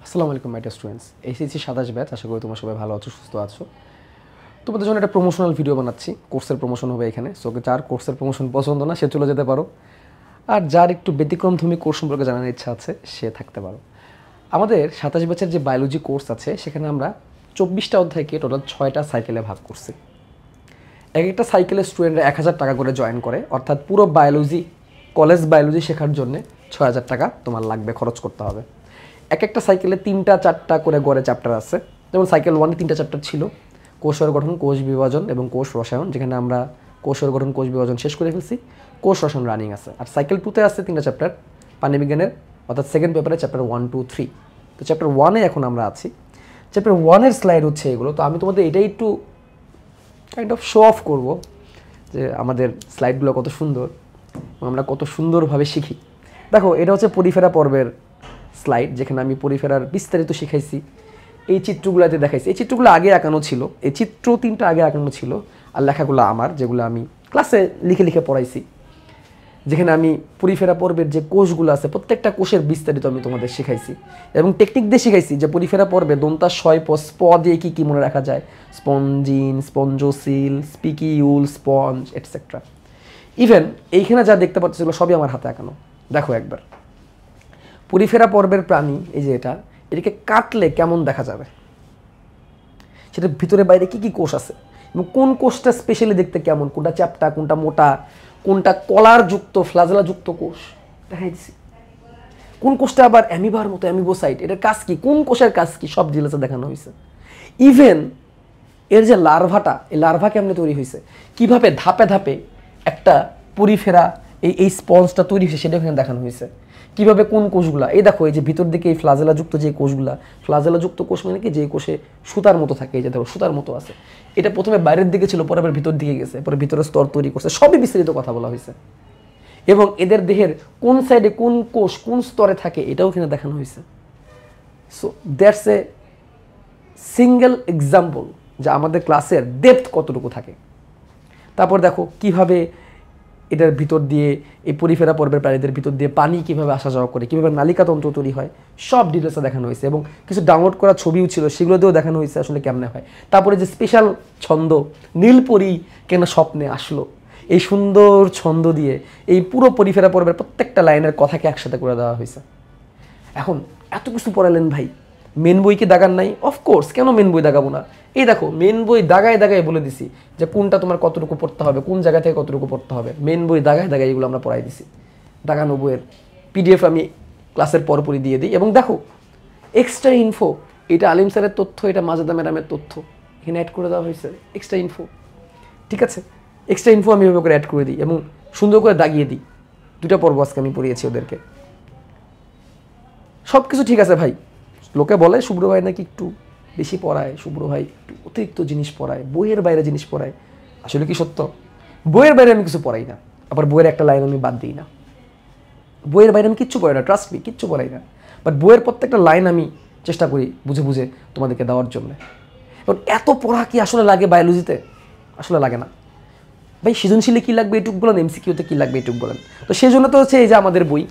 আসসালামু আলাইকুম my dear students, HSC 27 batch. আশা করি তোমরা সবাই ভালো আছো, সুস্থ আছো। তোমাদের জন্য একটা প্রমোশনাল ভিডিও বানাচ্ছি, কোর্সের প্রমোশন হবে এখানে। সো যার কোর্সের প্রমোশন পছন্দ না সে চলে যেতে পারো, আর যার একটু ব্যতিক্রমধর্মী কোর্স সম্পর্কে জানার ইচ্ছা আছে সে থাকতে পারো। আমাদের 27 ব্যাচের যে বায়োলজি কোর্স আছে সেখানে আমরা 24টা অধ্যায়কে টোটাল 6টা সাইকেলে ভাগ করছি। এক একটা সাইকেলের স্টুডেন্টরা 1000 টাকা করে জয়েন করে, অর্থাৎ পুরো বায়োলজি কলেজ বায়োলজি শেখার জন্য 6000 টাকা তোমার লাগবে, খরচ করতে হবে। এক একটা সাইকেলে 3টা 4টা করে গড়ে চ্যাপ্টার আছে। যেমন সাইকেল 1-এ 3টা চ্যাপ্টার ছিল, কোষের গঠন, কোষ বিভাজন এবং কোষ রসায়ন, যেখানে আমরা কোষের গঠন কোষ বিভাজন শেষ করে ফেলছি, কোষ রসায়ন রানিং আছে। আর সাইকেল 2-তে আছে 3টা চ্যাপ্টার প্রাণীবিজ্ঞানের, অর্থাৎ সেকেন্ড পেপারে চ্যাপ্টার 1, 2, 3। তো চ্যাপ্টার 1-এ এখন আমরা আছি। চ্যাপ্টার 1-এর স্লাইড হচ্ছে এগুলো। তো আমি তোমাদের এটাই একটু কাইন্ড অফ শো অফ করবো যে আমাদের স্লাইডগুলো কত সুন্দর এবং আমরা কত সুন্দরভাবে শিখি। দেখো, এটা হচ্ছে পরিফেরা পর্বের স্লাইড, যেখানে আমি পরিফেরার বিস্তারিত শিখাইছি। এই চিত্রগুলোতে দেখাইছি, এই চিত্রগুলো আগে আঁকানো ছিল, এই চিত্র 3টা আগে আঁকানো ছিল, আর লেখাগুলো আমার, যেগুলো আমি ক্লাসে লিখে লিখে পড়াইছি। যেখানে আমি পরিফেরা পর্বের যে কোষগুলো আছে প্রত্যেকটা কোষের বিস্তারিত আমি তোমাদের শিখাইছি এবং টেকনিক দিয়ে শিখাইছি যে পরিফেরা পর্বে দন্তা স্প দিয়ে কী কী মনে রাখা যায়, spongin, spongocoel, spicule, sponge etcetera. Even এইখানে যা দেখতে পাচ্ছ সেগুলো সবই আমার হাতে আঁকানো। দেখো একবার, পরিফেরা পর্বের প্রাণী, এই যে এটাকে কাটলে কেমন দেখা যাবে, সেটার ভিতরে বাইরে কি কি কোষ আছে এবং কোন কোষটা স্পেশালি দেখতে কেমন, কোনটা চ্যাপ্টা, কোনটা মোটা, কোনটা কলার যুক্ত ফ্লাজেলা যুক্ত কোষ দেখাই দিচ্ছি, কোন কোষটা আবার অ্যামিবার মতো অ্যামিবোসাইট, এটার কাজ কি, কোন কোষের কাজ কি, সব ডিটেলসে দেখানো হয়েছে। ইভেন এর যে লার্ভাটা, এই লার্ভা কেমনে তৈরি হয়েছে, কিভাবে ধাপে ধাপে একটা পরিফেরা এই স্পঞ্জটা তৈরি হয়েছে সেটা এখানে দেখানো হয়েছে। কীভাবে কোন কোষগুলা, এই দেখো, এই যে ভিতর দিকে এই ফ্লাজেলাযুক্ত যে কোষগুলা, ফ্লাজেলাযুক্ত কোষ মানে কি, যে কোষে সুতার মতো থাকে, এই যে দেখো সুতার মতো আছে, এটা প্রথমে বাইরের দিকে ছিল, পরে আবার ভিতর দিকে গেছে, পরে ভিতরে স্তর তৈরি করছে, সবই বিস্তারিত কথা বলা হয়েছে। এবং এদের দেহের কোন সাইডে কোন কোষ কোন স্তরে থাকে এটাও এখানে দেখানো হয়েছে। So that's a single example যে আমাদের ক্লাসের ডেপথ কতটুকু থাকে। তারপর দেখো কিভাবে এটার ভিতর দিয়ে, এই পরিফেরা পর্বের প্রাণীদের ভিতর দিয়ে পানি কীভাবে আসা যাওয়া করে, কীভাবে নালিকাতন্ত্র তৈরি হয়, সব ডিটেলসে দেখানো হয়েছে। এবং কিছু ডাউনলোড করা ছবিও ছিল, সেগুলোতেও দেখানো হয়েছে আসলে কেমনে হয়। তারপরে যে স্পেশাল ছন্দ, নীলপরি কেন স্বপ্নে আসলো, এই সুন্দর ছন্দ দিয়ে এই পুরো পরিফেরা পর্বের প্রত্যেকটা লাইনের কথাকে একসাথে করে দেওয়া হয়েছে। এখন এত কিছু পড়ালেন ভাই, মেন বই কি দাগান নাই? অফকোর্স, কেন মেন বই দাগাবো না? এই দেখো, মেন বই দাগায় দাগায় বলে দিছি যে কোনটা তোমার কতটুকু পড়তে হবে, কোন জায়গা থেকে কতটুকু পড়তে হবে। মেন বই দাগায় দাগায় এগুলো আমরা পড়াই দিছি। দাগানো বইয়ের পিডিএফ আমি ক্লাসের পরপরই দিয়ে দিই। এবং দেখো, এক্সট্রা ইনফো, এটা আলিম স্যারের তথ্য, এটা মাজেদা ম্যাডামের তথ্য এখানে অ্যাড করে দেওয়া হয়েছে, এক্সট্রা ইনফো। ঠিক আছে, এক্সট্রা ইনফো আমি এভাবে করে অ্যাড করে দিই এবং সুন্দর করে দাগিয়ে দিই। 2টা পর্ব আজকে আমি পড়িয়েছি ওদেরকে। সব কিছু ঠিক আছে ভাই। লোকে বলে শুভ্র ভাই নাকি একটু বেশি পড়ায়, শুভ্র ভাই একটু অতিরিক্ত জিনিস পড়ায়, বইয়ের বাইরে জিনিস পড়ায়। আসলে কি সত্য? বইয়ের বাইরে আমি কিছু পড়াই না, আবার বইয়ের একটা লাইন আমি বাদ দিই না। বইয়ের বাইরে আমি কিচ্ছু পড়াই না, ট্রাস্ট মি, কিচ্ছু পড়াই না। বাট বইয়ের প্রত্যেকটা লাইন আমি চেষ্টা করি বুঝে বুঝে তোমাদেরকে দেওয়ার জন্য। এবং এত পড়া কি আসলে লাগে বায়োলজিতে? আসলে লাগে না ভাই। সৃজনশীলে কী লাগবে এটুক বলেন, এমসিকিউতে কী লাগবে এটুক বলেন। তো সেই জন্য তো হচ্ছে এই যে আমাদের বই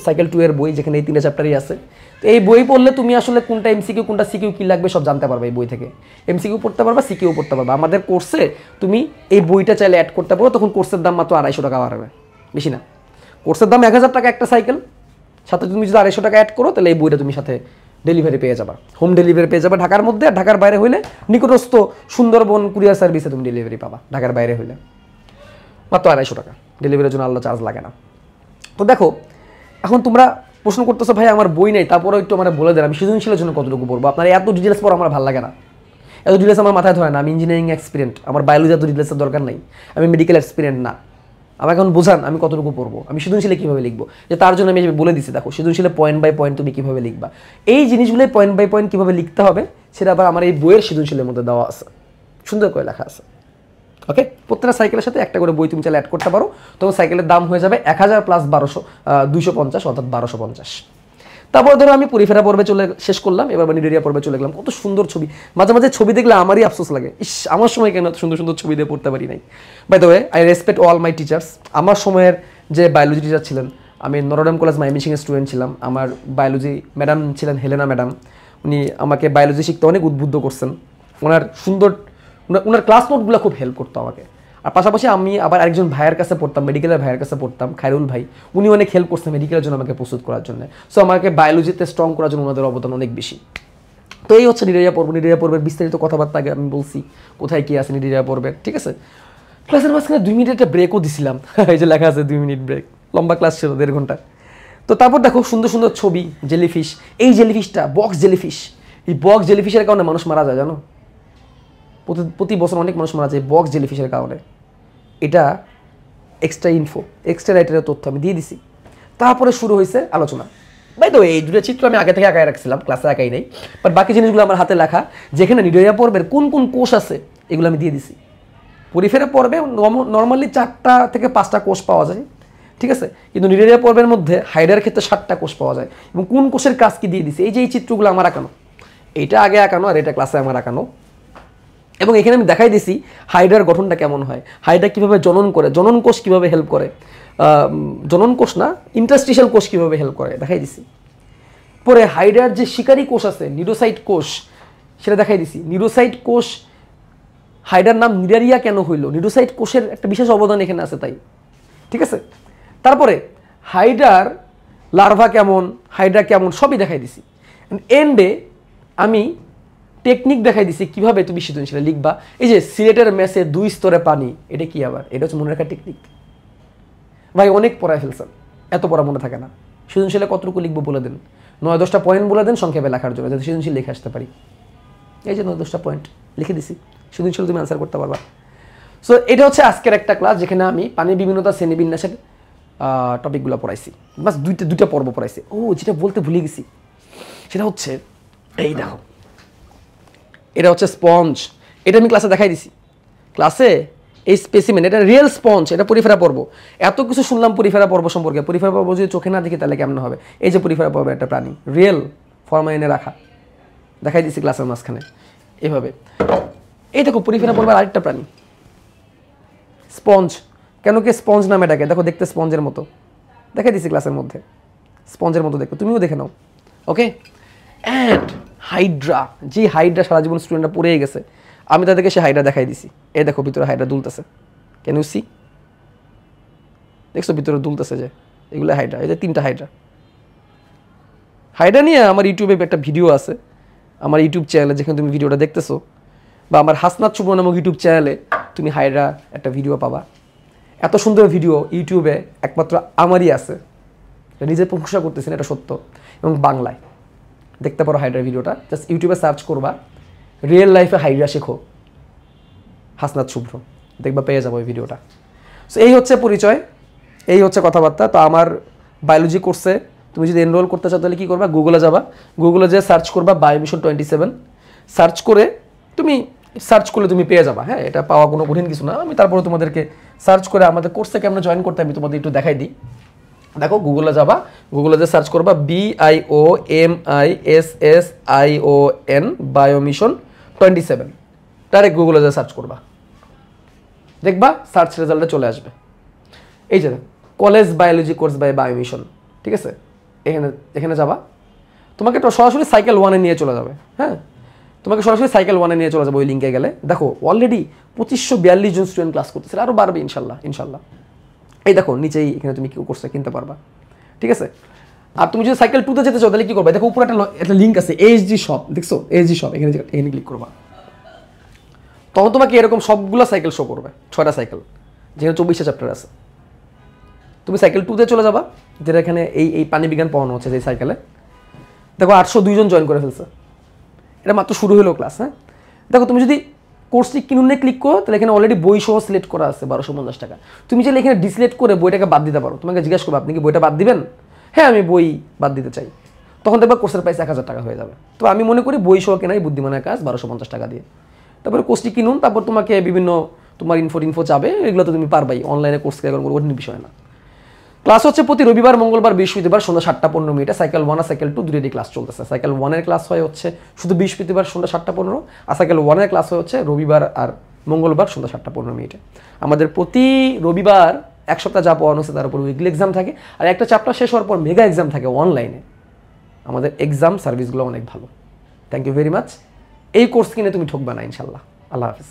সাইকেল 2 এর বই, যেখানে এই 3টা চ্যাপ্টারই আছে। তো এই বই পড়লে তুমি আসলে কোনটা এমসিকিউ কোনটা সিকিউ কী লাগবে সব জানতে পারবে। এই বই থেকে এমসিকিউ পড়তে পারবা, সিকিউ পড়তে পারবা। আমাদের কোর্সে তুমি এই বইটা চাইলে অ্যাড করতে পারো, তখন কোর্সের দাম মাত্র 250 টাকা বাড়বে, বেশি না। কোর্সের দাম 1000 টাকা একটা সাইকেল, সাথে তুমি যদি 250 টাকা অ্যাড করো তাহলে এই বইটা তুমি সাথে ডেলিভারি পেয়ে যাবা, হোম ডেলিভারি পেয়ে যাবা। ঢাকার মধ্যে, আর ঢাকার বাইরে হইলে নিকটস্থ সুন্দরবন কুরিয়ার সার্ভিসে তুমি ডেলিভারি পাবা। ঢাকার বাইরে হইলে মাত্র 250 টাকা, ডেলিভারির জন্য আলাদা চার্জ লাগে না। তো দেখো, এখন তোমরা প্রশ্ন করতেছো ভাই আমার বই নেই, তারপরেও একটু আমার বলে দেন আমি সৃজনশীলের জন্য কতটুকু পড়বো। আপনার এত ডিটেলস পড়া আমার ভালো লাগে না, এত ডিটেলস আমার মাথায় ধরে না। আমি ইঞ্জিনিয়ারিং এক্সপিরিয়েন্ট, আমার বায়োলজি এত ডিটেলসের দরকার নেই। আমি মেডিকেল এক্সপিরিয়েন্ট না। আমাকে এখন বোঝান আমি কতটুকু পড়বো, আমি সৃজনশীলে কীভাবে লিখবো। যে তার জন্য আমি বলে দিচ্ছি, দেখো সৃজনশীলে পয়েন্ট বাই পয়েন্ট তুমি কীভাবে লিখবা, এই জিনিসগুলোই পয়েন্ট বাই পয়েন্ট কীভাবে লিখতে হবে সেটা আবার আমার এই বইয়ের সৃজনশীলের মধ্যে দেওয়া আছে, সুন্দর করে লেখা আছে। ওকে, প্রত্যেকটা সাইকেলের সাথে একটা করে বই তুমি চাইলে অ্যাড করতে পারো। তখন সাইকেলের দাম হয়ে যাবে 1000 প্লাস 250, অর্থাৎ 1250। তারপরে ধরো আমি পরিফেরা পর্বে শেষ করলাম, এবার নিডেরিয়া পর্বে চলে গেলাম। কত সুন্দর ছবি, মাঝে মাঝে ছবি দেখলে আমারই আফসোস লাগে, ইস আমার সময় কেন সুন্দর সুন্দর ছবি দিয়ে পড়তে পারি নাই। By the way, I respect all my teachers. আমার সময়ের যে বায়োলজি টিচার ছিলেন, আমি নরডাম কলেজ মাইমিনসিংয়ের স্টুডেন্ট ছিলাম। আমার বায়োলজি ম্যাডাম ছিলেন হেলেনা ম্যাডাম। উনি আমাকে বায়োলজি শিখতে অনেক উদ্বুদ্ধ করছেন। ওনার ক্লাস নোটগুলো খুব হেল্প করতো আমাকে। আর পাশাপাশি আমি আবার আরেকজন ভাইয়ের কাছে পড়তাম, মেডিকেলের ভাইয়ের কাছে পড়তাম, খায়রুল ভাই। উনি অনেক হেল্প করছেন মেডিকেলের জন্য আমাকে প্রস্তুত করার জন্য। সো আমাকে বায়োলজিতে স্ট্রং করার জন্য ওনাদের অবদান অনেক বেশি। তো এই হচ্ছে নিডারিয়া পর্ব। নিডারিয়া পর্বের বিস্তারিত কথাবার্তা আগে আমি বলছি, কোথায় কী আছে নিডারিয়া পর্বের, ঠিক আছে। ক্লাসের মাঝখানে 2 মিনিট একটা ব্রেকও দিছিলাম, এই যে লেখা আছে 2 মিনিট ব্রেক। লম্বা ক্লাস ছিল 1.5 ঘন্টা। তো তারপর দেখো সুন্দর সুন্দর ছবি, জেলিফিশ। এই জেলিফিশটা বক্স জেলিফিশ। এই বক্স জেলিফিশের কারণে মানুষ মারা যায় জানো, প্রতি বছর অনেক মানুষ মারা যায় বক্স জেলিফিশের কারণে। এটা এক্সট্রা ইনফো, এক্সট্রা রাইটারের তথ্য আমি দিয়ে দিছি। তারপরে শুরু হয়েছে আলোচনা। ভাই তো এই দুটো চিত্র আমি আগে থেকে আঁকায় রাখছিলাম, ক্লাসে আঁকাই নাই, বাট বাকি জিনিসগুলো আমার হাতে লেখা। যেখানে নিডারিয়া পর্বের কোন কোন কোষ আছে এগুলো আমি দিয়ে দিছি। পরিফেরা পর্বে নর্মালি 4টা থেকে 5টা কোষ পাওয়া যায়, ঠিক আছে। কিন্তু নিডারিয়া পর্বের মধ্যে হাইডার ক্ষেত্রে 7টা কোষ পাওয়া যায়। এবং কোন কোষের কাজ কি দিয়ে দিছি, এই যে এই চিত্রগুলো আমার আঁকানো, এটা আগে আঁকানো আর এটা ক্লাসে আমার আঁকানো। এবং এখানে আমি দেখাই দিছি হাইডার গঠনটা কেমন হয়, হাইডার কীভাবে জনন করে, জনন কোষ কীভাবে হেল্প করে, জনন কোষ না ইন্টারস্টিশিয়াল কোষ কীভাবে হেল্প করে দেখাই দিছি। পরে হাইডার যে শিকারী কোষ আছে নিডোসাইট কোষ, সেটা দেখাই দিছি। নিডোসাইট কোষ, হাইডার নাম নিডারিয়া কেন হইল, নিডোসাইট কোষের একটা বিশেষ অবদান এখানে আছে তাই, ঠিক আছে। তারপরে হাইডার লার্ভা কেমন, হাইড্রা কেমন, সবই দেখাই দিছি। এন্ডে আমি টেকনিক দেখাই দিছি কিভাবে তুমি সৃজনশীলে লিখবা। এই যে সিলেটের মেসে 2 স্তরে পানি, এটা কি আবার, এটা হচ্ছে মনে রাখার টেকনিক। ভাই অনেক পড়ায় ফেলছেন, এত পড়া মনে থাকে না। সৃজনশীলে কতটুকু লিখবো বলে দেন, 9-10টা পয়েন্ট বলে দেন সংক্ষেপে লেখার জন্য, যাতে সৃজনশীল লিখে আসতে পারি। এই যে 9-10টা পয়েন্ট লিখে দিছি, সৃজনশীল তুমি আনসার করতে পারবা। সো এটা হচ্ছে আজকের একটা ক্লাস যেখানে আমি পানির বিভিন্নতা শ্রেণীবিন্যাসের টপিকগুলো পড়াইছি। বাস দুইটা পর্ব পড়াইছি। ও যেটা বলতে ভুলে গেছি সেটা হচ্ছে এই দেখো, এটা হচ্ছে স্পঞ্জ। এটা আমি ক্লাসে দেখাই দিছি। ক্লাসে এই স্পেসিমেন, এটা রিয়েল স্পঞ্জ, এটা পরিফেরা পর্ব। এত কিছু শুনলাম পরিফেরা পর্ব সম্পর্কে, পরিফেরা পর্ব যদি চোখে না দেখি তাহলে কেমন হবে। এই যে পরিফেরা পর্বের একটা প্রাণী, রিয়েল ফরমাইনে রাখা, দেখাই দিছি ক্লাসের মাঝখানে এভাবে। এই দেখো পরিফেরা পর্বের আরেকটা প্রাণী স্পঞ্জ। কেন কি স্পঞ্জ নামে ডাকে, দেখো দেখতে স্পঞ্জের মতো, দেখাই দিছি ক্লাসের মধ্যে, স্পঞ্জের মতো দেখো, তুমিও দেখে নাও। ওকে, অ্যান্ড হাইড্রা, যে হাইড্রা সারা জীবন স্টুডেন্টরা পড়েই গেছে, আমি তাদেরকে সে হাইড্রা দেখাই দিছি। এই দেখো ভিতরে হাইড্রা দুলতেছে, ক্যান ইউ সি, দেখছো ভিতরে দুলতেছে যে, এগুলো হাইড্রা। এই যে 3টা হাইড্রা। হাইড্রা নিয়ে আমার ইউটিউবে একটা ভিডিও আছে, আমার ইউটিউব চ্যানেলে, যেখানে তুমি ভিডিওটা দেখতেছো, বা আমার হাসনাত শুভ নামক ইউটিউব চ্যানেলে তুমি হাইড্রা একটা ভিডিও পাবা। এত সুন্দর ভিডিও ইউটিউবে একমাত্র আমারই আছে, নিজে প্রশংসা করতেছেন, এটা সত্য। এবং বাংলায় দেখতে পারো হাইড্রা ভিডিওটা, জাস্ট ইউটিউবে সার্চ করবা রিয়েল লাইফে হাইড্রা শেখো হাসনাত শুভ্র, দেখবা পেয়ে যাবো ওই ভিডিওটা। সো এই হচ্ছে পরিচয়, এই হচ্ছে কথাবার্তা। তো আমার বায়োলজি কোর্সে তুমি যদি এনরোল করতে চাও তাহলে কী করবা, গুগলে যাবা, গুগলে যে সার্চ করবা বায়োমিশন 27, সার্চ করে তুমি পেয়ে যাবা। হ্যাঁ, এটা পাওয়া কোনো কঠিন কিছু না। আমি তারপরে তোমাদেরকে সার্চ করে আমাদের কোর্সে কেমন জয়েন করতে আমি তোমাদের একটু দেখাই দিই। দেখো গুগলে যাবা, গুগলে যে সার্চ করবা BIOMISSION বায়োমিশন 27, ডাইরেক্ট গুগলে যে সার্চ করবা, দেখবা সার্চ রেজাল্টে চলে আসবে। এই যে কলেজ বায়োলজি কোর্স বাই বায়োমিশন, ঠিক আছে। এখানে যাবা, তোমাকে তো সরাসরি সাইকেল 1-এ নিয়ে চলে যাবে। হ্যাঁ, তোমাকে সরাসরি সাইকেল 1-এ নিয়ে চলে যাবে। ওই লিঙ্কে গেলে দেখো অলরেডি 2542 জন স্টুডেন্ট ক্লাস করতেছে, আরও বাড়বে ইনশাল্লাহ। এই দেখো নিচেই এখানে তুমি কোর্সটা কিনতে পারবা, ঠিক আছে। আর তুমি যদি সাইকেল 2-তে যেতে চাও তাহলে কি করবে, দেখো উপরে একটা লিঙ্ক আছে ASG শপ, দেখছো ASG শপ, এখানে ক্লিক করবা। তখন তোমাকে এরকম সবগুলো সাইকেল শো করবে, 6টা সাইকেল, যেখানে 24টা চ্যাপ্টার আছে। তুমি সাইকেল 2-তে চলে যাবা, যেটা এখানে এই পানি বিজ্ঞান পড়ানো হচ্ছে যে সাইকেলে। দেখো 802 জন জয়েন করে ফেলছে, এটা মাত্র শুরু হলো ক্লাস। হ্যাঁ, দেখো তুমি যদি কোর্সটি কিনুনে ক্লিক করো তাহলে এখানে অলরেডি বই সহ সিলেক্ট করা আছে 1250 টাকা। তুমি চাইলে এখানে ডিসিলেক্ট করে বইটাকে বাদ দিতে পারো। তোমাকে জিজ্ঞাসা করবো আপনি কি বইটা বাদ দিবেন, হ্যাঁ আমি বই বাদ দিতে চাই, তখন দেখবা কোর্সের প্রাইস 1000 টাকা হয়ে যাবে। তো আমি মনে করি বই সহ কেনাই বুদ্ধিমানের কাজ 1250 টাকা দিয়ে। তারপরে কোর্সটি কিনুন, তারপর তোমাকে বিভিন্ন তোমার ইনফো চাবে, এগুলো তো তুমি পারবাই, অনলাইনে কোর্স কেনার কোনো কঠিন বিষয় না। ক্লাস হচ্ছে প্রতি রবিবার, মঙ্গলবার, বৃহস্পতিবার সন্ধ্যা 7টা 15 সাইকেল 1 আর সাইকেল 2 দুটোই ক্লাস চলতেছে। সাইকেল 1-এর ক্লাস হয় হচ্ছে শুধু বৃহস্পতিবার সন্ধ্যা 7টা 15, আর সাইকেল 1-এর ক্লাস হয় হচ্ছে রবিবার আর মঙ্গলবার সন্ধ্যা 7টা 15। আমাদের প্রতি রবিবার এক সপ্তাহ যা পড়ানো হচ্ছে তার উপর উইকলি এক্সাম থাকে, আর একটা চ্যাপ্টার শেষ হওয়ার পর মেগা এক্সাম থাকে অনলাইনে। আমাদের এক্সাম সার্ভিসগুলো অনেক ভালো। Thank you very much. এই কোর্স কিনে তুমি ঠকবে না ইনশাল্লাহ। আল্লাহ হাফিজ।